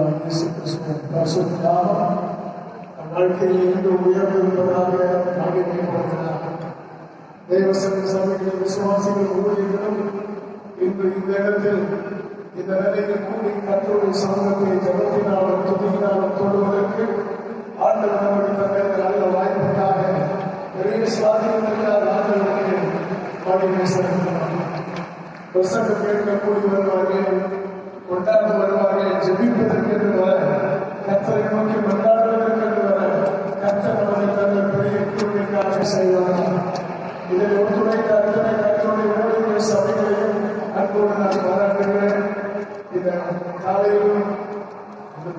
ஆண்டவராகிய இயேசு கிறிஸ்துவின் பரிசுத்த நாமம் வாழ்க்கையில் இன்று உயர்ந்திருப்பதாக மகிமைப்படுகிறார். தேவசன சபைகளின் விசுவாசிகள் ஊழியர்களும் இன்று இந்த இடத்தில் இந்த நிலையில் கூடி கர்த்தருடைய சமூகத்தை ஜபத்தினாலும் துதியினாலும் தொடுவதற்கு ஆண்டவர் நமக்கு தந்த நல்ல வாய்ப்புக்காக பெரிய சாதனைகள் ஆண்டவருக்கு மகிமை செலுத்தினார். பிரசங்கம் கேட்க கூடி வருவார்கள், கொண்டாந்து வருவார்கள், ஜெபிப்பதற்கு வர கர்த்தரை நோக்கி கொண்டாடுவதற்கு வர கர்த்தர் நமக்கு தந்த பெரிய கூட்டணிக்காக செய்வார்கள். இதில் ஒத்துழைத்த அத்தனை கர்த்தருடைய ஊழியர்கள் சபைகளையும் அன்போடு நான் பாராட்டுகிறேன். இந்த காலையிலும் இந்த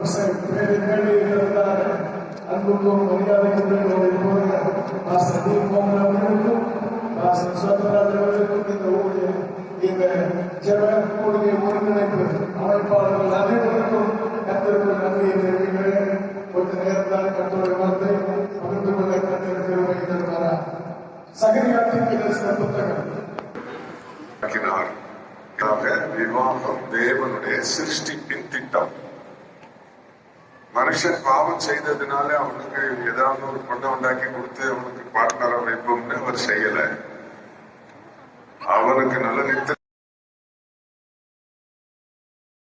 மேடையிலிருந்தால் அன்புக்கும் மரியாதைக்கும் மாஸ்டர் டி மோகன் அவர்களுக்கும் மாஸ்டர் சுவந்தராஜ் அவர்களுக்கும் இந்த ஊழியர் இந்த ஜெபக்கூடிய ஒருங்கிணைப்பு அமைப்பாளர்கள் அனைவருக்கும் கர்த்தருக்கு நன்றியை தெரிவிக்கிறேன். கொஞ்ச நேரத்தில் கர்த்தருடைய வார்த்தை பகிர்ந்து கொள்ள கர்த்தர் பெருமை தருவாரா. சகரியாத்தின் புத்தகம் விவாகம் தேவனுடைய சிருஷ்டிப்பின் திட்டம். மனுஷன் பாவம் செய்ததுனால அவனுக்கு ஏதாவது ஒரு பொண்ணை உண்டாக்கி கொடுத்து அவனுக்கு பார்ட்னரா வைப்போம்னு அவர் செய்யல. அவனுக்கு நல்ல நித்த